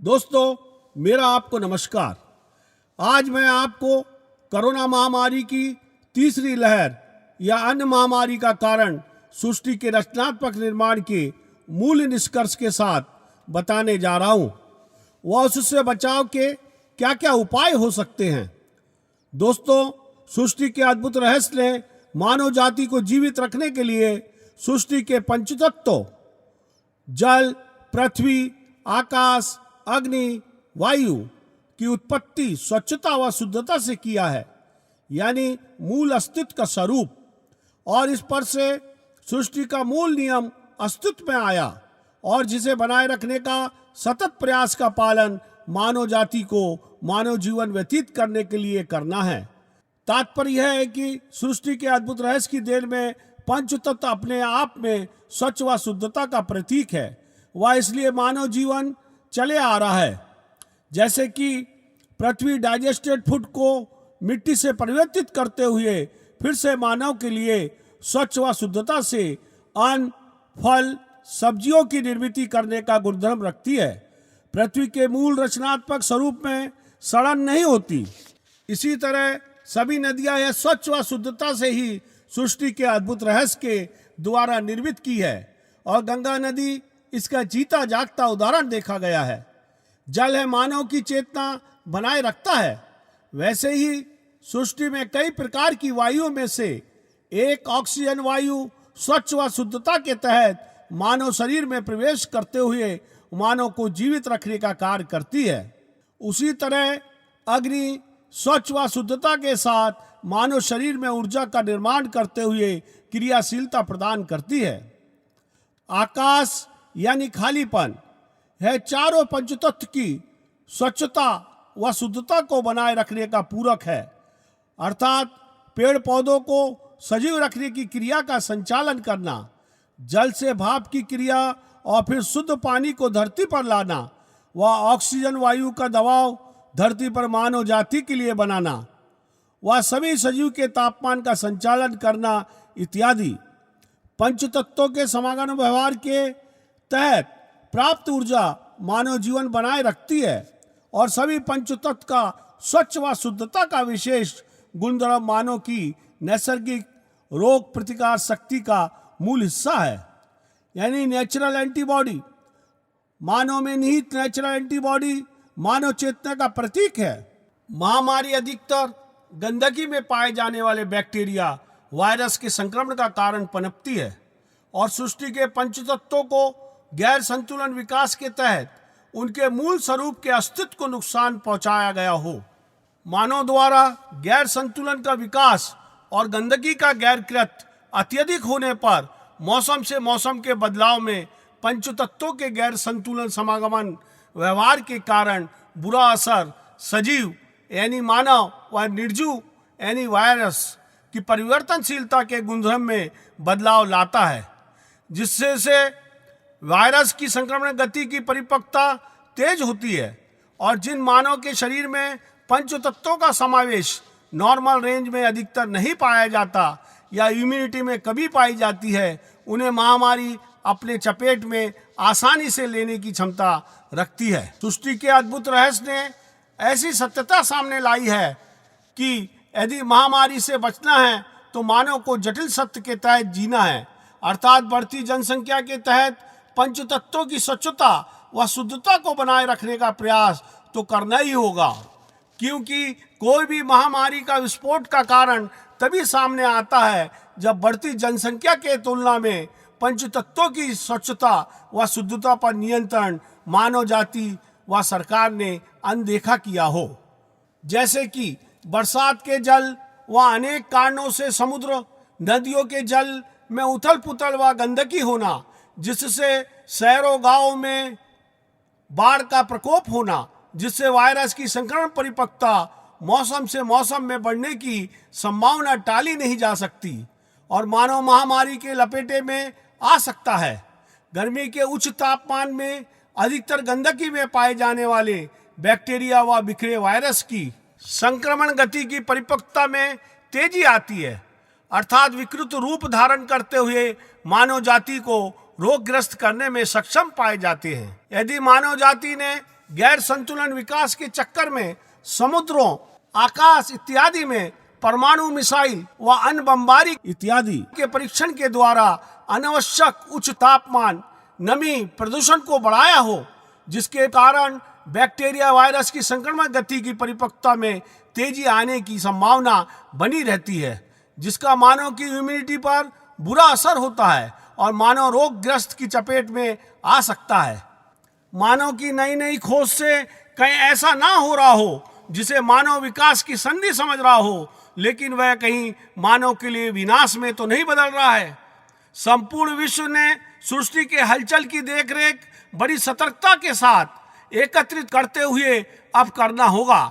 दोस्तों, मेरा आपको नमस्कार। आज मैं आपको कोरोना महामारी की तीसरी लहर या अन्य महामारी का कारण सृष्टि के रचनात्मक निर्माण के मूल निष्कर्ष के साथ बताने जा रहा हूँ। वह उससे बचाव के क्या क्या उपाय हो सकते हैं। दोस्तों, सृष्टि के अद्भुत रहस्य ने मानव जाति को जीवित रखने के लिए सृष्टि के पंचतत्व जल, पृथ्वी, आकाश, अग्नि, वायु की उत्पत्ति स्वच्छता व शुद्धता से किया है, यानी मूल अस्तित्व का स्वरूप। और इस पर से सृष्टि का मूल नियम अस्तित्व में आया और जिसे बनाए रखने का सतत प्रयास का पालन मानव जाति को मानव जीवन व्यतीत करने के लिए करना है। तात्पर्य यह है कि सृष्टि के अद्भुत रहस्य की देन में पंचतत्व अपने आप में स्वच्छ व शुद्धता का प्रतीक है। वह इसलिए मानव जीवन चले आ रहा है। जैसे कि पृथ्वी डाइजेस्टेड फूड को मिट्टी से परिवर्तित करते हुए फिर से मानव के लिए स्वच्छ व शुद्धता से अन्न, फल, सब्जियों की निर्मित करने का गुणधर्म रखती है। पृथ्वी के मूल रचनात्मक स्वरूप में सड़न नहीं होती। इसी तरह सभी नदियां यह स्वच्छ व शुद्धता से ही सृष्टि के अद्भुत रहस्य के द्वारा निर्मित की है और गंगा नदी इसका जीता जागता उदाहरण देखा गया है। जल है मानव की चेतना बनाए रखता है। वैसे ही सृष्टि में कई प्रकार की वायुओं में से एक ऑक्सीजन वायु स्वच्छ व शुद्धता के तहत मानव शरीर में प्रवेश करते हुए मानव को जीवित रखने का कार्य करती है। उसी तरह अग्नि स्वच्छ व शुद्धता के साथ मानव शरीर में ऊर्जा का निर्माण करते हुए क्रियाशीलता प्रदान करती है। आकाश यानी खालीपन है चारों पंचतत्व की स्वच्छता व शुद्धता को बनाए रखने का पूरक है, अर्थात पेड़ पौधों को सजीव रखने की क्रिया का संचालन करना, जल से भाप की क्रिया और फिर शुद्ध पानी को धरती पर लाना व ऑक्सीजन वायु का दबाव धरती पर मानव जाति के लिए बनाना व सभी सजीव के तापमान का संचालन करना इत्यादि। पंचतत्वों के समागम व्यवहार के तहत प्राप्त ऊर्जा मानव जीवन बनाए रखती है और सभी पंचतत्व का स्वच्छ व शुद्धता का विशेष गुणधर्म मानव की नैसर्गिक रोग प्रतिकार शक्ति का मूल हिस्सा है, यानी नेचुरल एंटीबॉडी। मानव में निहित नेचुरल एंटीबॉडी मानव चेतना का प्रतीक है। महामारी अधिकतर गंदगी में पाए जाने वाले बैक्टीरिया, वायरस के संक्रमण का कारण पनपती है और सृष्टि के पंचतत्वों को गैर संतुलन विकास के तहत उनके मूल स्वरूप के अस्तित्व को नुकसान पहुंचाया गया हो। मानव द्वारा गैर संतुलन का विकास और गंदगी का गैरकृत अत्यधिक होने पर मौसम से मौसम के बदलाव में पंचतत्वों के गैर संतुलन समागमन व्यवहार के कारण बुरा असर सजीव यानी मानव व निर्जीव यानी वायरस की परिवर्तनशीलता के गुणधर्म में बदलाव लाता है, जिससे वायरस की संक्रमण गति की परिपक्वता तेज होती है और जिन मानव के शरीर में पंचतत्वों का समावेश नॉर्मल रेंज में अधिकतर नहीं पाया जाता या इम्यूनिटी में कमी पाई जाती है, उन्हें महामारी अपने चपेट में आसानी से लेने की क्षमता रखती है। सृष्टि के अद्भुत रहस्य ने ऐसी सत्यता सामने लाई है कि यदि महामारी से बचना है तो मानव को जटिल सत्य के तहत जीना है, अर्थात बढ़ती जनसंख्या के तहत पंचतत्वों की स्वच्छता व शुद्धता को बनाए रखने का प्रयास तो करना ही होगा, क्योंकि कोई भी महामारी का विस्फोट का कारण तभी सामने आता है जब बढ़ती जनसंख्या के तुलना में पंचतत्वों की स्वच्छता व शुद्धता पर नियंत्रण मानव जाति व सरकार ने अनदेखा किया हो। जैसे कि बरसात के जल व अनेक कारणों से समुद्र नदियों के जल में उथल पुथल व गंदगी होना, जिससे शहरों गांवों में बाढ़ का प्रकोप होना, जिससे वायरस की संक्रमण परिपक्वता मौसम से मौसम में बढ़ने की संभावना टाली नहीं जा सकती और मानव महामारी के लपेटे में आ सकता है। गर्मी के उच्च तापमान में अधिकतर गंदगी में पाए जाने वाले बैक्टीरिया व बिखरे वायरस की संक्रमण गति की परिपक्वता में तेजी आती है, अर्थात विकृत रूप धारण करते हुए मानव जाति को रोगग्रस्त करने में सक्षम पाए जाते हैं। यदि मानव जाति ने गैर संतुलन विकास के चक्कर में समुद्रों, आकाश इत्यादि में परमाणु मिसाइल व अन्य बमबारी इत्यादि के परीक्षण के द्वारा अनावश्यक उच्च तापमान, नमी, प्रदूषण को बढ़ाया हो, जिसके कारण बैक्टीरिया वायरस की संक्रमण गति की परिपक्वता में तेजी आने की संभावना बनी रहती है, जिसका मानव की इम्यूनिटी पर बुरा असर होता है और मानव रोगग्रस्त की चपेट में आ सकता है। मानव की नई नई खोज से कहीं ऐसा ना हो रहा हो जिसे मानव विकास की संधि समझ रहा हो, लेकिन वह कहीं मानव के लिए विनाश में तो नहीं बदल रहा है। संपूर्ण विश्व ने सृष्टि के हलचल की देखरेख बड़ी सतर्कता के साथ एकत्रित करते हुए अब करना होगा,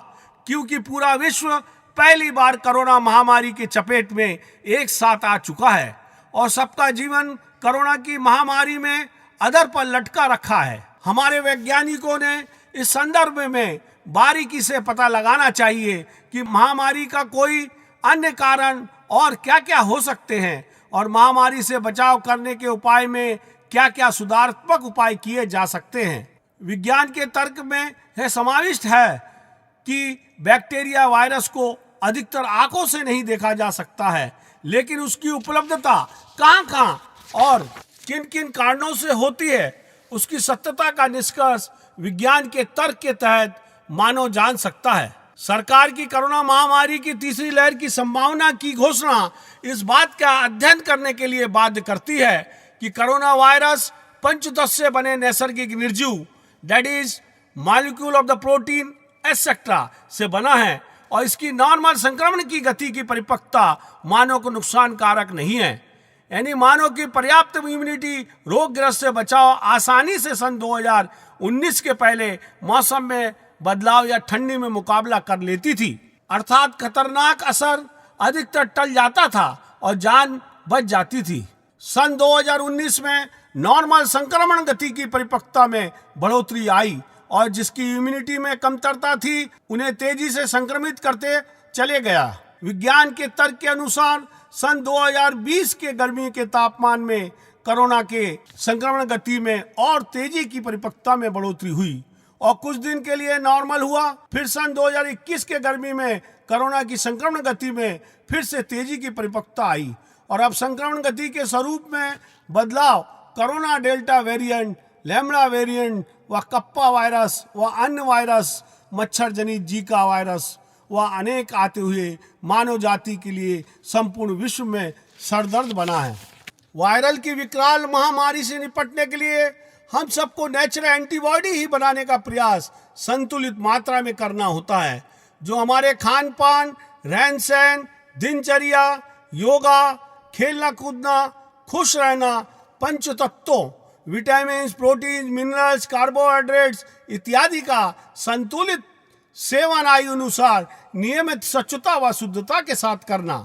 क्योंकि पूरा विश्व पहली बार कोरोना महामारी के चपेट में एक साथ आ चुका है और सबका जीवन कोरोना की महामारी में अधर पर लटका रखा है। हमारे वैज्ञानिकों ने इस संदर्भ में बारीकी से पता लगाना चाहिए कि महामारी का कोई अन्य कारण और क्या क्या हो सकते हैं और महामारी से बचाव करने के उपाय में क्या क्या सुधारात्मक उपाय किए जा सकते हैं। विज्ञान के तर्क में यह समाविष्ट है कि बैक्टीरिया वायरस को अधिकतर आंखों से नहीं देखा जा सकता है, लेकिन उसकी उपलब्धता कहां-कहां और किन किन कारणों से होती है, उसकी सत्यता का निष्कर्ष विज्ञान के तर्क के तहत मानव जान सकता है। सरकार की कोरोना महामारी की तीसरी लहर की संभावना की घोषणा इस बात का अध्ययन करने के लिए बाध्य करती है कि कोरोना वायरस पंचतत्व से बने नैसर्गिक निर्जीव, that is molecule of the protein etcetera से बना है और इसकी नॉर्मल संक्रमण की गति की परिपक्वता मानव को नुकसान कारक नहीं है। यानी मानव की पर्याप्त इम्यूनिटी रोगग्रस्त से बचाव आसानी से सन 2019 के पहले मौसम में बदलाव या ठंडी में मुकाबला कर लेती थी, अर्थात खतरनाक असर अधिकतर टल जाता था और जान बच जाती थी। सन 2019 में नॉर्मल संक्रमण गति की परिपक्वता में बढ़ोतरी आई और जिसकी इम्यूनिटी में कमतरता थी उन्हें तेजी से संक्रमित करते चले गया। विज्ञान के तर्क के अनुसार सन 2020 के गर्मी के तापमान में कोरोना के संक्रमण गति में और तेजी की परिपक्वता में बढ़ोतरी हुई और कुछ दिन के लिए नॉर्मल हुआ। फिर सन 2021 के गर्मी में कोरोना की संक्रमण गति में फिर से तेजी की परिपक्वता आई और अब संक्रमण गति के स्वरूप में बदलाव corona delta variant, lambda variant व कप्पा वायरस व अन्य वायरस, मच्छर जनित जीका वायरस व अनेक आते हुए मानव जाति के लिए संपूर्ण विश्व में सरदर्द बना है। वायरल की विकराल महामारी से निपटने के लिए हम सबको नेचुरल एंटीबॉडी ही बनाने का प्रयास संतुलित मात्रा में करना होता है, जो हमारे खान पान, रहन सहन, दिनचर्या, योगा, खेलना कूदना, खुश रहना, पंच तत्वों विटामिन, प्रोटीन, मिनरल्स, कार्बोहाइड्रेट्स इत्यादि का संतुलित सेवन आयु अनुसार नियमित स्वच्छता व शुद्धता के साथ करना,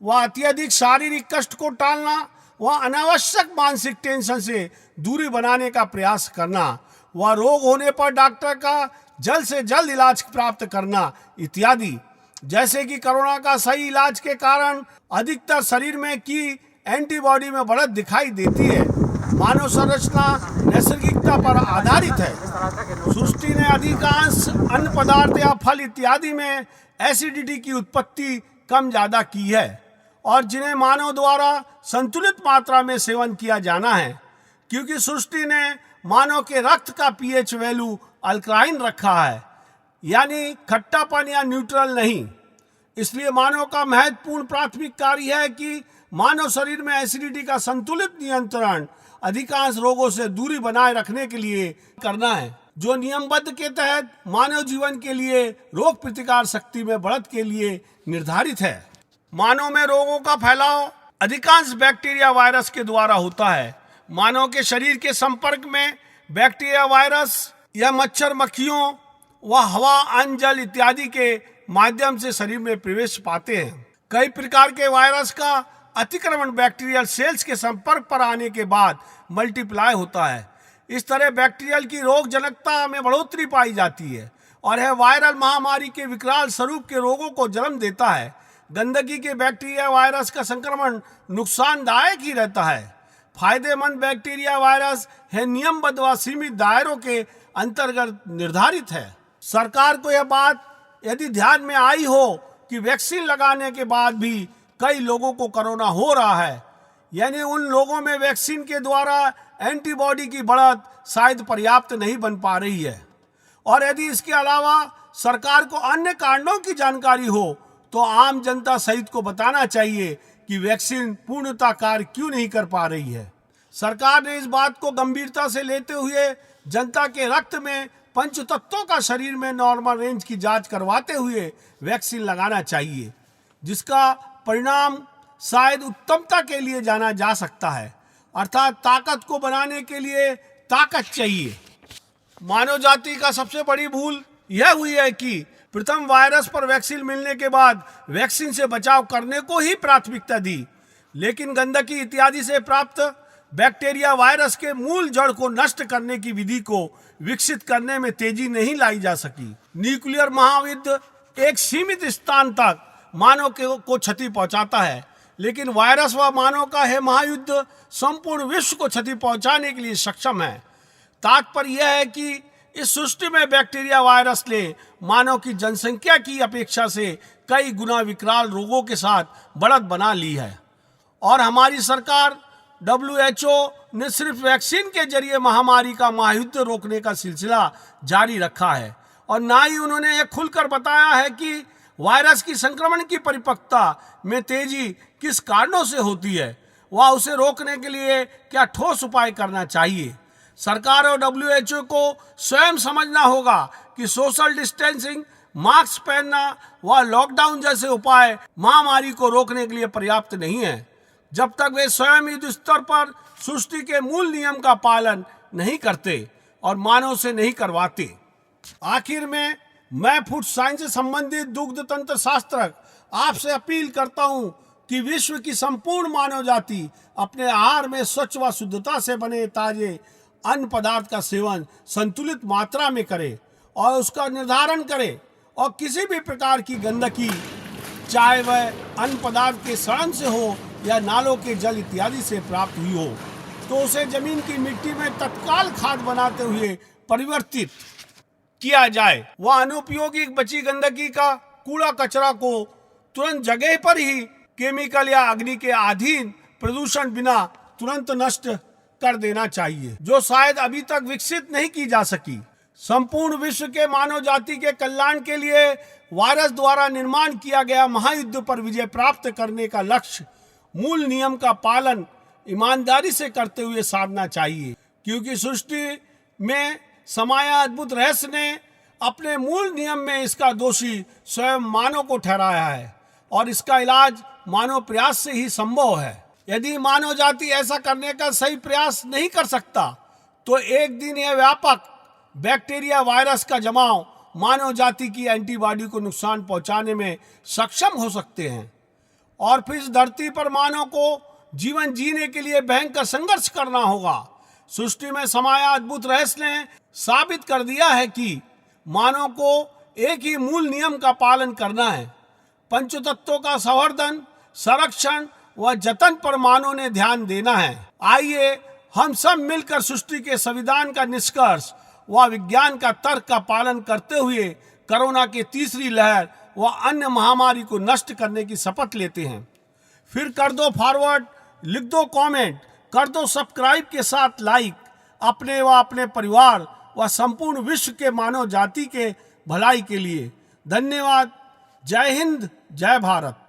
व अत्यधिक शारीरिक कष्ट को टालना व अनावश्यक मानसिक टेंशन से दूरी बनाने का प्रयास करना, व रोग होने पर डॉक्टर का जल्द से जल्द इलाज प्राप्त करना इत्यादि। जैसे कि कोरोना का सही इलाज के कारण अधिकतर शरीर में की एंटीबॉडी में बढ़त दिखाई देती है। मानव संरचना नैसर्गिकता पर आधारित है। सृष्टि ने अधिकांश अन्न पदार्थ या फल इत्यादि में एसिडिटी की उत्पत्ति कम ज्यादा की है और जिन्हें मानव द्वारा संतुलित मात्रा में सेवन किया जाना है, क्योंकि सृष्टि ने मानव के रक्त का पीएच वैल्यू अल्कलाइन रखा है, यानी खट्टापन या न्यूट्रल नहीं। इसलिए मानव का महत्वपूर्ण प्राथमिक कार्य है कि मानव शरीर में एसिडिटी का संतुलित नियंत्रण अधिकांश रोगों से दूरी बनाए रखने के लिए करना है, जो नियमबद्ध के तहत मानव जीवन के लिए रोग प्रतिकार शक्ति में बढ़त के लिए निर्धारित है। मानव में रोगों का फैलाव अधिकांश बैक्टीरिया वायरस के द्वारा होता है। मानव के शरीर के संपर्क में बैक्टीरिया वायरस या मच्छर मक्खियों व हवा, अन्न, जल इत्यादि के माध्यम से शरीर में प्रवेश पाते हैं। कई प्रकार के वायरस का अतिक्रमण बैक्टीरियल सेल्स के संपर्क पर आने के बाद मल्टीप्लाई होता है। इस तरह बैक्टीरियल की रोग जनकता में बढ़ोतरी पाई जाती है और यह वायरल महामारी के विकराल स्वरूप के रोगों को जन्म देता है। गंदगी के बैक्टीरिया वायरस का संक्रमण नुकसानदायक ही रहता है। फायदेमंद बैक्टीरिया वायरस है नियमबद्ध व सीमित दायरों के अंतर्गत निर्धारित है। सरकार को यह बात यदि ध्यान में आई हो कि वैक्सीन लगाने के बाद भी कई लोगों को कोरोना हो रहा है, यानी उन लोगों में वैक्सीन के द्वारा एंटीबॉडी की बढ़त शायद पर्याप्त नहीं बन पा रही है, और यदि इसके अलावा सरकार को अन्य कारणों की जानकारी हो तो आम जनता सहित को बताना चाहिए कि वैक्सीन पूर्णतः कार्य क्यों नहीं कर पा रही है। सरकार ने इस बात को गंभीरता से लेते हुए जनता के रक्त में पंच तत्वों का शरीर में नॉर्मल रेंज की जांच करवाते हुए वैक्सीन लगाना चाहिए, जिसका परिणाम शायद उत्तमता के लिए जाना जा सकता है, अर्थात ताकत को बनाने के लिए ताकत चाहिए। मानव जाति का सबसे बड़ी भूल यह हुई है कि प्रथम वायरस पर वैक्सीन मिलने के बाद वैक्सीन से बचाव करने को ही प्राथमिकता दी, लेकिन गंदगी इत्यादि से प्राप्त बैक्टीरिया वायरस के मूल जड़ को नष्ट करने की विधि को विकसित करने में तेजी नहीं लाई जा सकी। न्यूक्लियर महायुद्ध एक सीमित स्थान तक मानव को क्षति पहुंचाता है, लेकिन वायरस व मानव का है महायुद्ध संपूर्ण विश्व को क्षति पहुंचाने के लिए सक्षम है। तात्पर्य यह है कि इस सृष्टि में बैक्टीरिया वायरस ने मानव की जनसंख्या की अपेक्षा से कई गुना विकराल रोगों के साथ बढ़त बना ली है, और हमारी सरकार WHO ने सिर्फ वैक्सीन के जरिए महामारी का महायुद्ध रोकने का सिलसिला जारी रखा है, और ना ही उन्होंने यह खुलकर बताया है कि वायरस की संक्रमण की परिपक्वता में तेजी किस कारणों से होती है, वह उसे रोकने के लिए क्या ठोस उपाय करना चाहिए। सरकार और WHO को स्वयं समझना होगा कि सोशल डिस्टेंसिंग, मास्क पहनना व लॉकडाउन जैसे उपाय महामारी को रोकने के लिए पर्याप्त नहीं है, जब तक वे स्वयं युद्ध स्तर पर सृष्टि के मूल नियम का पालन नहीं करते और मानव से नहीं करवाते। आखिर में मैं फूड साइंस से संबंधित दुग्ध तंत्र शास्त्रज्ञ आपसे अपील करता हूं कि विश्व की संपूर्ण मानव जाति अपने आहार में स्वच्छ व शुद्धता से बने ताजे अन्न पदार्थ का सेवन संतुलित मात्रा में करे और उसका निर्धारण करे, और किसी भी प्रकार की गंदगी, चाहे वह अन्न पदार्थ के सड़न से हो या नालों के जल इत्यादि से प्राप्त हुई हो, तो उसे जमीन की मिट्टी में तत्काल खाद बनाते हुए परिवर्तित किया जाए। वह अनुपयोगी बची गंदगी का कूड़ा कचरा को तुरंत जगह पर ही केमिकल या अग्नि के अधीन प्रदूषण बिना तुरंत नष्ट कर देना चाहिए, जो शायद अभी तक विकसित नहीं की जा सकी। संपूर्ण विश्व के मानव जाति के कल्याण के लिए वायरस द्वारा निर्माण किया गया महायुद्ध पर विजय प्राप्त करने का लक्ष्य मूल नियम का पालन ईमानदारी से करते हुए साधना चाहिए, क्योंकि सृष्टि में समाया अद्भुत रहस्य ने अपने मूल नियम में इसका दोषी स्वयं मानव को ठहराया है, और इसका इलाज मानव प्रयास से ही संभव है। यदि मानव जाति ऐसा करने का सही प्रयास नहीं कर सकता तो एक दिन यह व्यापक बैक्टीरिया वायरस का जमाव मानव जाति की एंटीबॉडी को नुकसान पहुंचाने में सक्षम हो सकते हैं, और फिर इस धरती पर मानव को जीवन जीने के लिए भयंकर संघर्ष करना होगा। सृष्टि में समाया अद्भुत रहस्य ने साबित कर दिया है कि मानव को एक ही मूल नियम का पालन करना है। पंचतत्वों का संवर्धन, संरक्षण व जतन पर मानव ने ध्यान देना है। आइए हम सब मिलकर सृष्टि के संविधान का निष्कर्ष व विज्ञान का तर्क का पालन करते हुए कोरोना की तीसरी लहर व अन्य महामारी को नष्ट करने की शपथ लेते हैं। फिर कर दो फॉरवर्ड, लिख दो कमेंट, कर दो सब्सक्राइब के साथ लाइक। अपने व अपने परिवार व संपूर्ण विश्व के मानव जाति के भलाई के लिए धन्यवाद। जय हिंद, जय भारत।